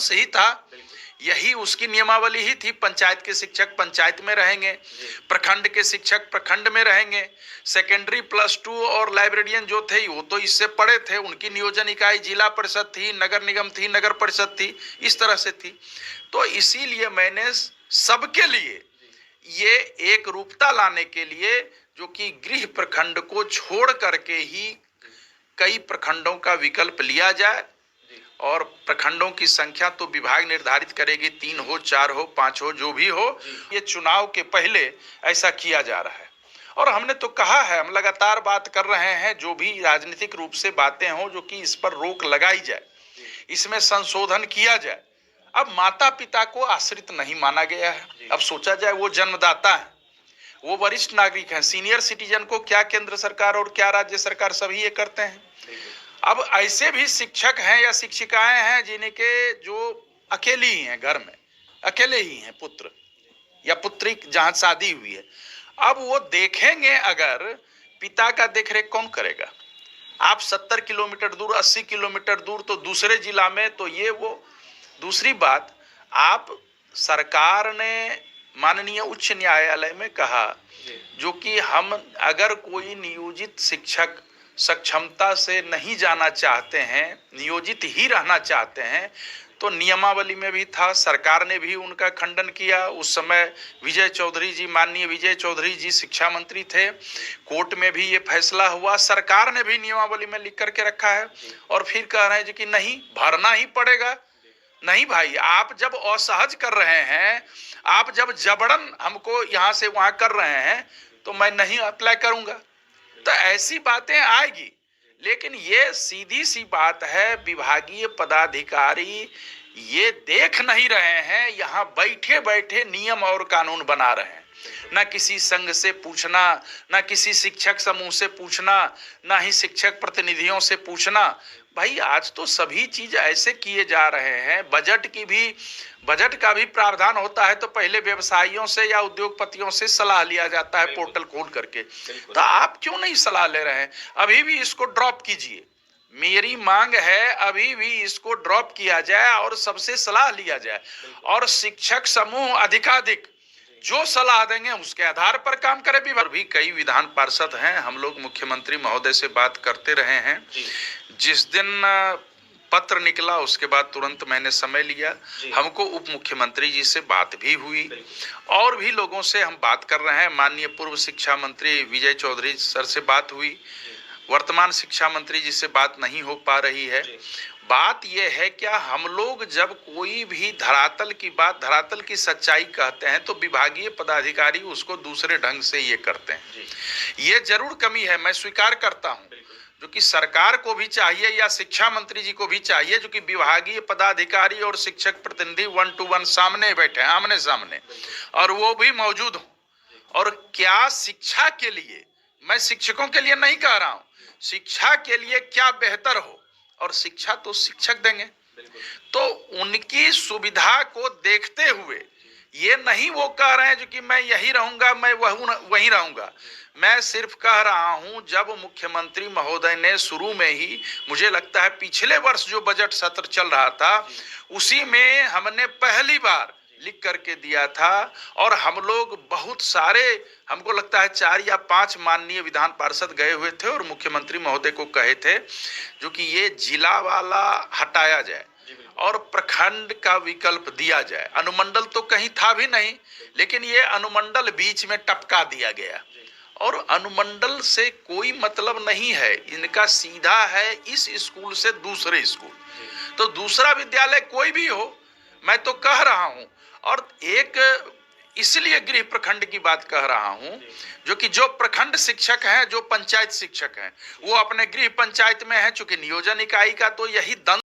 अंश ही था, यही उसकी नियमावली ही थी। पंचायत के शिक्षक पंचायत में रहेंगे, प्रखंड के शिक्षक प्रखंड में रहेंगे, सेकेंडरी +2 और लाइब्रेरियन जो थे वो तो इससे पढ़े थे, उनकी नियोजन इकाई जिला परिषद थी, नगर निगम थी, नगर परिषद थी, इस तरह से थी। तो इसीलिए मैंने सबके लिए ये एक रूपता लाने के लिए, जो कि गृह प्रखंड को छोड़ करके ही कई प्रखंडों का विकल्प लिया जाए, और प्रखंडों की संख्या तो विभाग निर्धारित करेगी, 3 हो, 4 हो, 5 हो, जो भी हो। ये चुनाव के पहले ऐसा किया जा रहा है, और हमने तो कहा है, हम लगातार बात कर रहे हैं, जो भी राजनीतिक रूप से बातें हो, जो कि इस पर रोक लगाई जाए, इसमें संशोधन किया जाए। अब माता पिता को आश्रित नहीं माना गया है। अब सोचा जाए, वो जन्मदाता है, वो वरिष्ठ नागरिक हैं, सीनियर सिटीजन को क्या केंद्र सरकार और क्या राज्य सरकार सभी ये करते हैं। अब ऐसे भी शिक्षक हैं या शिक्षिकाएं हैं जिनके जो अकेली ही हैं, घर में अकेले ही हैं, पुत्र या पुत्री जहां शादी हुई है। अब वो देखेंगे, अगर पिता का देखरेख कौन करेगा? आप 70 किलोमीटर दूर, 80 किलोमीटर दूर, तो दूसरे जिला में, तो ये वो। दूसरी बात, आप सरकार ने माननीय उच्च न्यायालय में कहा, जो कि हम अगर कोई नियोजित शिक्षक सक्षमता से नहीं जाना चाहते हैं, नियोजित ही रहना चाहते हैं, तो नियमावली में भी था, सरकार ने भी उनका खंडन किया। उस समय विजय चौधरी जी, माननीय विजय चौधरी जी शिक्षा मंत्री थे, कोर्ट में भी ये फैसला हुआ, सरकार ने भी नियमावली में लिख करके रखा है, और फिर कह रहे हैं कि नहीं, भरना ही पड़ेगा। नहीं भाई, आप जब असहज कर रहे हैं, आप जब जबरन हमको यहाँ से वहां कर रहे हैं, तो मैं नहीं अप्लाई करूंगा। तो ऐसी बातें आएगी, लेकिन ये सीधी सी बात है, विभागीय पदाधिकारी ये देख नहीं रहे हैं, यहाँ बैठे बैठे नियम और कानून बना रहे हैं। ना किसी संघ से पूछना, ना किसी शिक्षक समूह से पूछना, ना ही शिक्षक प्रतिनिधियों से पूछना। भाई, आज तो सभी चीज ऐसे किए जा रहे हैं। बजट का भी प्रावधान होता है, तो पहले व्यवसायियों से या उद्योगपतियों से सलाह लिया जाता है, पोर्टल खोल करके। तो आप क्यों नहीं सलाह ले रहे हैं? अभी भी इसको ड्रॉप कीजिए। मेरी मांग है, अभी भी इसको ड्रॉप किया जाए और सबसे सलाह लिया जाए, और शिक्षक समूह अधिकाधिक जो सलाह देंगे उसके आधार पर काम करें। भी कई विधान पार्षद हैं, हम लोग मुख्यमंत्री महोदय से बात करते रहे हैं। जिस दिन पत्र निकला उसके बाद तुरंत मैंने समय लिया, हमको उप मुख्यमंत्री जी से बात भी हुई, और भी लोगों से हम बात कर रहे हैं। माननीय पूर्व शिक्षा मंत्री विजय चौधरी सर से बात हुई, वर्तमान शिक्षा मंत्री जी से बात नहीं हो पा रही है। बात यह है, क्या हम लोग जब कोई भी धरातल की बात, धरातल की सच्चाई कहते हैं, तो विभागीय पदाधिकारी उसको दूसरे ढंग से ये करते हैं। ये जरूर कमी है, मैं स्वीकार करता हूं, जो कि सरकार को भी चाहिए या शिक्षा मंत्री जी को भी चाहिए, जो कि विभागीय पदाधिकारी और शिक्षक प्रतिनिधि 1 to 1 सामने बैठे, आमने सामने, और वो भी मौजूद हो। और क्या शिक्षा के लिए, मैं शिक्षकों के लिए नहीं कह रहा हूं, शिक्षा के लिए क्या बेहतर हो, और शिक्षा तो शिक्षक देंगे, तो उनकी सुविधा को देखते हुए ये नहीं वो कह रहे हैं जो कि मैं यही रहूंगा, मैं वहीं रहूंगा। मैं सिर्फ कह रहा हूं, जब मुख्यमंत्री महोदय ने शुरू में ही, मुझे लगता है पिछले वर्ष जो बजट सत्र चल रहा था, उसी में हमने पहली बार लिख करके दिया था, और हम लोग बहुत सारे, हमको लगता है 4 या 5 माननीय विधान पार्षद गए हुए थे और मुख्यमंत्री महोदय को कहे थे, जो कि ये जिला वाला हटाया जाए और प्रखंड का विकल्प दिया जाए। अनुमंडल तो कहीं था भी नहीं, लेकिन ये अनुमंडल बीच में टपका दिया गया, और अनुमंडल से कोई मतलब नहीं है, इनका सीधा है इस स्कूल से दूसरे स्कूल, तो दूसरा विद्यालय कोई भी हो, मैं तो कह रहा हूं। और एक इसलिए गृह प्रखंड की बात कह रहा हूं, जो कि जो प्रखंड शिक्षक हैं, जो पंचायत शिक्षक हैं, वो अपने गृह पंचायत में हैं, चूंकि नियोजन इकाई का तो यही दंड